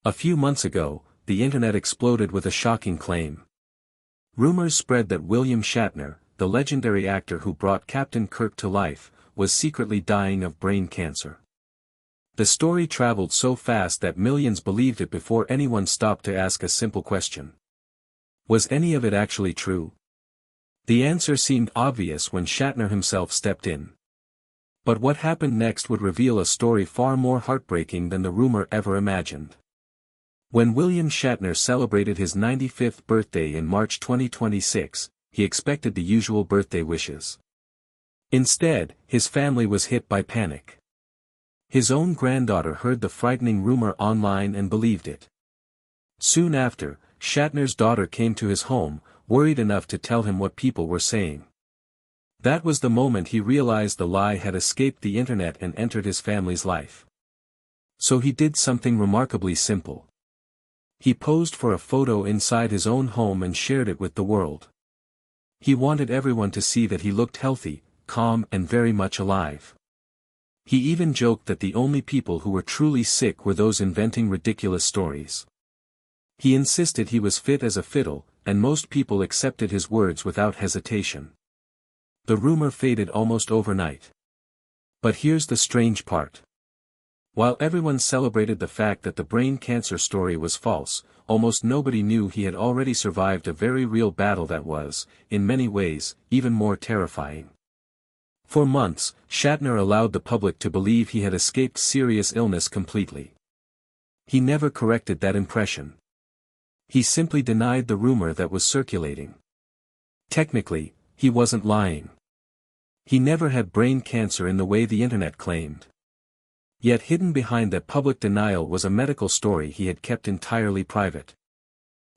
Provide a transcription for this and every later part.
A few months ago, the internet exploded with a shocking claim. Rumors spread that William Shatner, the legendary actor who brought Captain Kirk to life, was secretly dying of brain cancer. The story traveled so fast that millions believed it before anyone stopped to ask a simple question. Was any of it actually true? The answer seemed obvious when Shatner himself stepped in. But what happened next would reveal a story far more heartbreaking than the rumor ever imagined. When William Shatner celebrated his 95th birthday in March 2026, he expected the usual birthday wishes. Instead, his family was hit by panic. His own granddaughter heard the frightening rumor online and believed it. Soon after, Shatner's daughter came to his home, worried enough to tell him what people were saying. That was the moment he realized the lie had escaped the internet and entered his family's life. So he did something remarkably simple. He posed for a photo inside his own home and shared it with the world. He wanted everyone to see that he looked healthy, calm and very much alive. He even joked that the only people who were truly sick were those inventing ridiculous stories. He insisted he was fit as a fiddle, and most people accepted his words without hesitation. The rumor faded almost overnight. But here's the strange part. While everyone celebrated the fact that the brain cancer story was false, almost nobody knew he had already survived a very real battle that was, in many ways, even more terrifying. For months, Shatner allowed the public to believe he had escaped serious illness completely. He never corrected that impression. He simply denied the rumor that was circulating. Technically, he wasn't lying. He never had brain cancer in the way the internet claimed. Yet hidden behind that public denial was a medical story he had kept entirely private.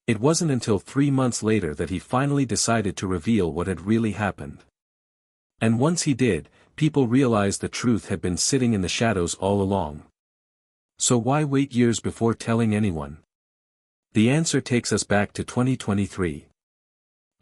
It wasn't until 3 months later that he finally decided to reveal what had really happened. And once he did, people realized the truth had been sitting in the shadows all along. So why wait years before telling anyone? The answer takes us back to 2023.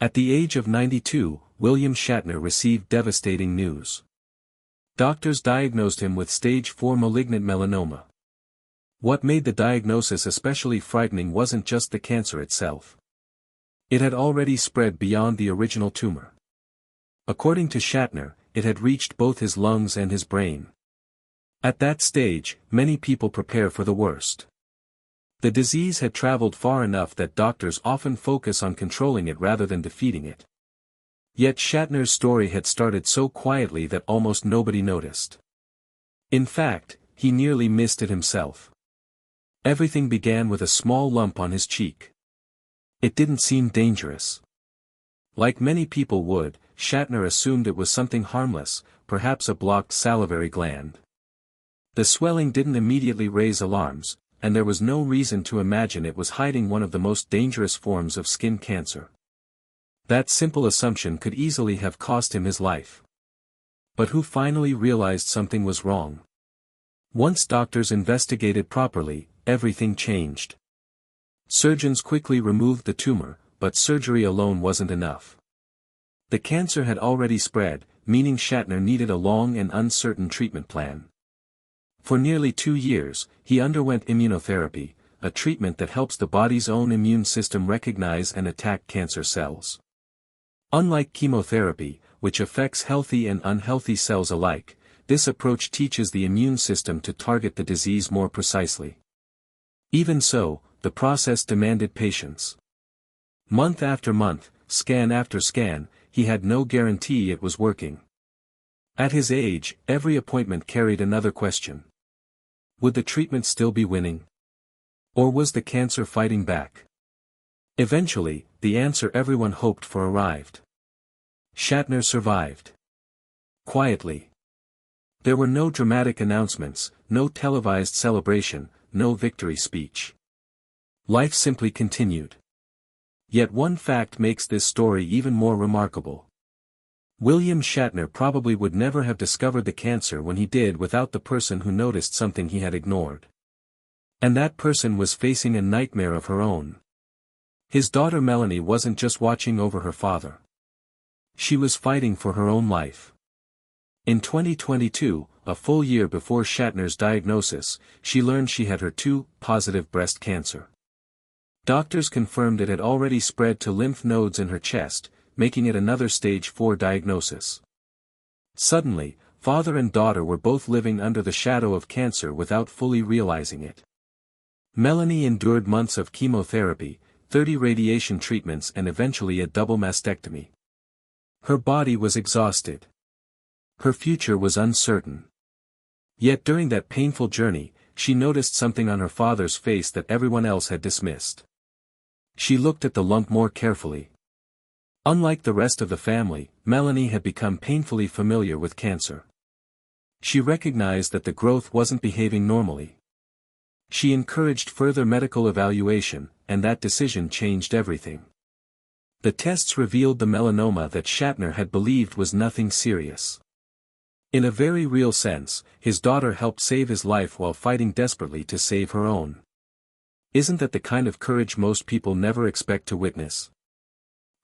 At the age of 92, William Shatner received devastating news. Doctors diagnosed him with stage 4 malignant melanoma. What made the diagnosis especially frightening wasn't just the cancer itself. It had already spread beyond the original tumor. According to Shatner, it had reached both his lungs and his brain. At that stage, many people prepare for the worst. The disease had traveled far enough that doctors often focus on controlling it rather than defeating it. Yet Shatner's story had started so quietly that almost nobody noticed. In fact, he nearly missed it himself. Everything began with a small lump on his cheek. It didn't seem dangerous. Like many people would, Shatner assumed it was something harmless, perhaps a blocked salivary gland. The swelling didn't immediately raise alarms, and there was no reason to imagine it was hiding one of the most dangerous forms of skin cancer. That simple assumption could easily have cost him his life. But who finally realized something was wrong? Once doctors investigated properly, everything changed. Surgeons quickly removed the tumor, but surgery alone wasn't enough. The cancer had already spread, meaning Shatner needed a long and uncertain treatment plan. For nearly 2 years, he underwent immunotherapy, a treatment that helps the body's own immune system recognize and attack cancer cells. Unlike chemotherapy, which affects healthy and unhealthy cells alike, this approach teaches the immune system to target the disease more precisely. Even so, the process demanded patience. Month after month, scan after scan, he had no guarantee it was working. At his age, every appointment carried another question. Would the treatment still be winning? Or was the cancer fighting back? Eventually, the answer everyone hoped for arrived. Shatner survived. Quietly. There were no dramatic announcements, no televised celebration, no victory speech. Life simply continued. Yet one fact makes this story even more remarkable. William Shatner probably would never have discovered the cancer when he did without the person who noticed something he had ignored. And that person was facing a nightmare of her own. His daughter Melanie wasn't just watching over her father. She was fighting for her own life. In 2022, a full year before Shatner's diagnosis, she learned she had HER2-positive breast cancer. Doctors confirmed it had already spread to lymph nodes in her chest, making it another stage 4 diagnosis. Suddenly, father and daughter were both living under the shadow of cancer without fully realizing it. Melanie endured months of chemotherapy, 30 radiation treatments and eventually a double mastectomy. Her body was exhausted. Her future was uncertain. Yet during that painful journey, she noticed something on her father's face that everyone else had dismissed. She looked at the lump more carefully. Unlike the rest of the family, Melanie had become painfully familiar with cancer. She recognized that the growth wasn't behaving normally. She encouraged further medical evaluation, and that decision changed everything. The tests revealed the melanoma that Shatner had believed was nothing serious. In a very real sense, his daughter helped save his life while fighting desperately to save her own. Isn't that the kind of courage most people never expect to witness?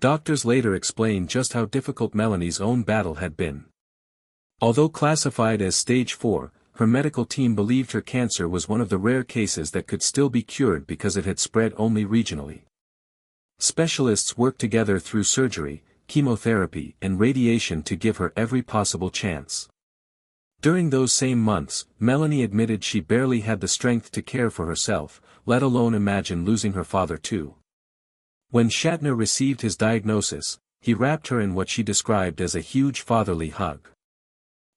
Doctors later explained just how difficult Melanie's own battle had been. Although classified as stage 4, her medical team believed her cancer was one of the rare cases that could still be cured because it had spread only regionally. Specialists worked together through surgery, chemotherapy, and radiation to give her every possible chance. During those same months, Melanie admitted she barely had the strength to care for herself, let alone imagine losing her father too. When Shatner received his diagnosis, he wrapped her in what she described as a huge fatherly hug.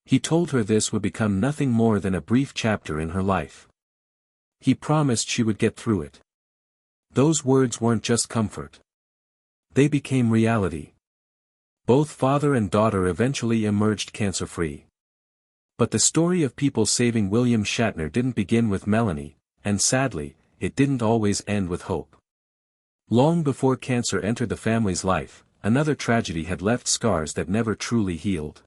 He told her this would become nothing more than a brief chapter in her life. He promised she would get through it. Those words weren't just comfort. They became reality. Both father and daughter eventually emerged cancer-free. But the story of people saving William Shatner didn't begin with Melanie, and sadly, it didn't always end with hope. Long before cancer entered the family's life, another tragedy had left scars that never truly healed.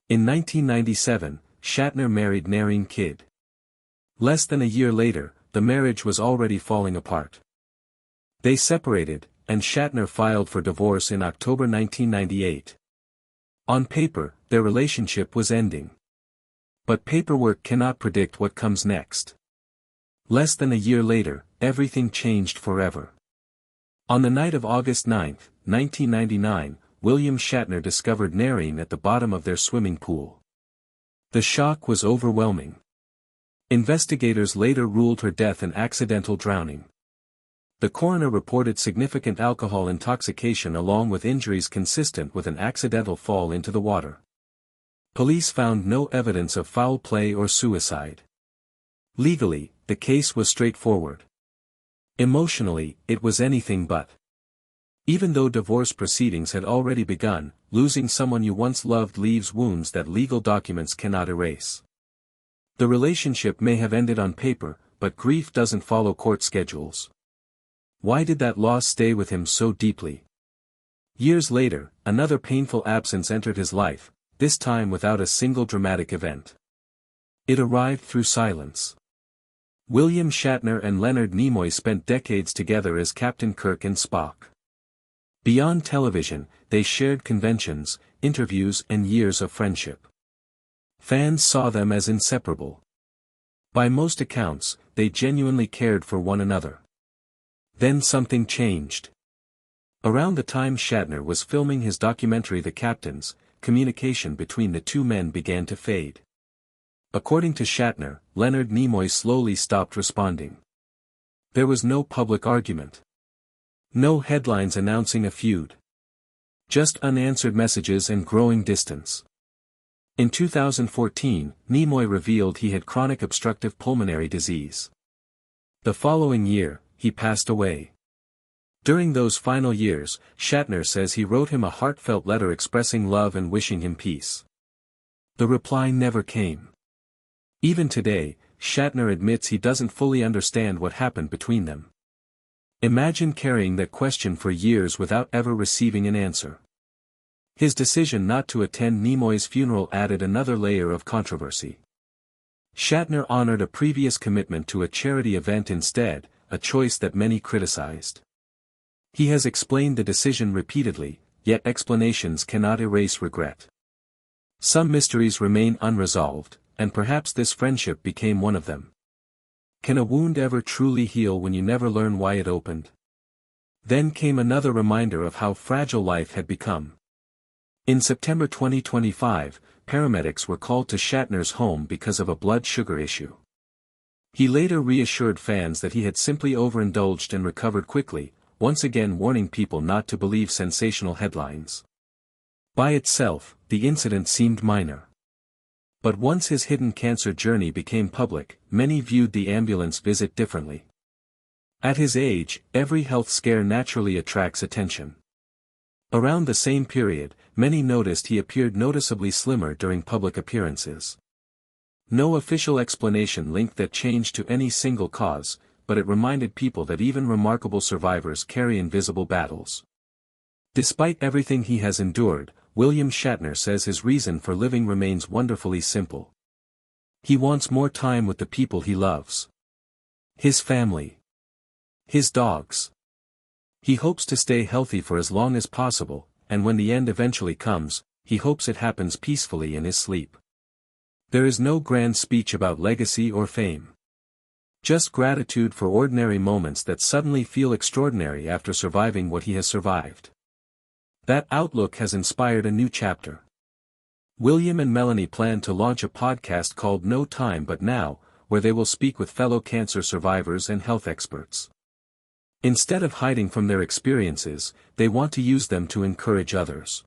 In 1997, Shatner married Nerine Kidd. Less than a year later, the marriage was already falling apart. They separated, and Shatner filed for divorce in October 1998. On paper, their relationship was ending. But paperwork cannot predict what comes next. Less than a year later, everything changed forever. On the night of August 9, 1999, William Shatner discovered Nerine at the bottom of their swimming pool. The shock was overwhelming. Investigators later ruled her death an accidental drowning. The coroner reported significant alcohol intoxication along with injuries consistent with an accidental fall into the water. Police found no evidence of foul play or suicide. Legally, the case was straightforward. Emotionally, it was anything but. Even though divorce proceedings had already begun, losing someone you once loved leaves wounds that legal documents cannot erase. The relationship may have ended on paper, but grief doesn't follow court schedules. Why did that loss stay with him so deeply? Years later, another painful absence entered his life, this time without a single dramatic event. It arrived through silence. William Shatner and Leonard Nimoy spent decades together as Captain Kirk and Spock. Beyond television, they shared conventions, interviews and years of friendship. Fans saw them as inseparable. By most accounts, they genuinely cared for one another. Then something changed. Around the time Shatner was filming his documentary The Captains, communication between the two men began to fade. According to Shatner, Leonard Nimoy slowly stopped responding. There was no public argument. No headlines announcing a feud. Just unanswered messages and growing distance. In 2014, Nimoy revealed he had chronic obstructive pulmonary disease. The following year, he passed away. During those final years, Shatner says he wrote him a heartfelt letter expressing love and wishing him peace. The reply never came. Even today, Shatner admits he doesn't fully understand what happened between them. Imagine carrying that question for years without ever receiving an answer. His decision not to attend Nimoy's funeral added another layer of controversy. Shatner honored a previous commitment to a charity event instead, a choice that many criticized. He has explained the decision repeatedly, yet explanations cannot erase regret. Some mysteries remain unresolved, and perhaps this friendship became one of them. Can a wound ever truly heal when you never learn why it opened? Then came another reminder of how fragile life had become. In September 2025, paramedics were called to Shatner's home because of a blood sugar issue. He later reassured fans that he had simply overindulged and recovered quickly, once again warning people not to believe sensational headlines. By itself, the incident seemed minor. But once his hidden cancer journey became public, many viewed the ambulance visit differently. At his age, every health scare naturally attracts attention. Around the same period, many noticed he appeared noticeably slimmer during public appearances. No official explanation linked that change to any single cause, but it reminded people that even remarkable survivors carry invisible battles. Despite everything he has endured, William Shatner says his reason for living remains wonderfully simple. He wants more time with the people he loves. His family. His dogs. He hopes to stay healthy for as long as possible, and when the end eventually comes, he hopes it happens peacefully in his sleep. There is no grand speech about legacy or fame. Just gratitude for ordinary moments that suddenly feel extraordinary after surviving what he has survived. That outlook has inspired a new chapter. William and Melanie plan to launch a podcast called No Time But Now, where they will speak with fellow cancer survivors and health experts. Instead of hiding from their experiences, they want to use them to encourage others.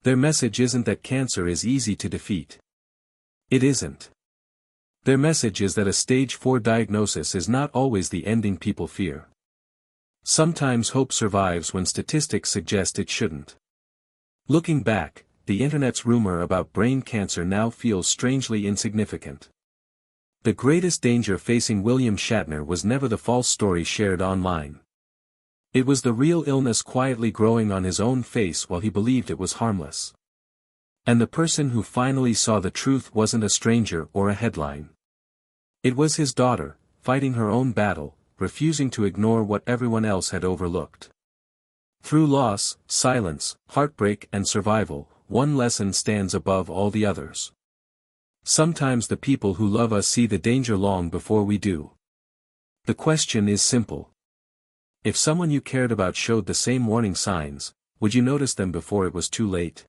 Their message isn't that cancer is easy to defeat. It isn't. Their message is that a stage 4 diagnosis is not always the ending people fear. Sometimes hope survives when statistics suggest it shouldn't. Looking back, the internet's rumor about brain cancer now feels strangely insignificant. The greatest danger facing William Shatner was never the false story shared online. It was the real illness quietly growing on his own face while he believed it was harmless. And the person who finally saw the truth wasn't a stranger or a headline. It was his daughter, fighting her own battle, refusing to ignore what everyone else had overlooked. Through loss, silence, heartbreak and survival, one lesson stands above all the others. Sometimes the people who love us see the danger long before we do. The question is simple. If someone you cared about showed the same warning signs, would you notice them before it was too late?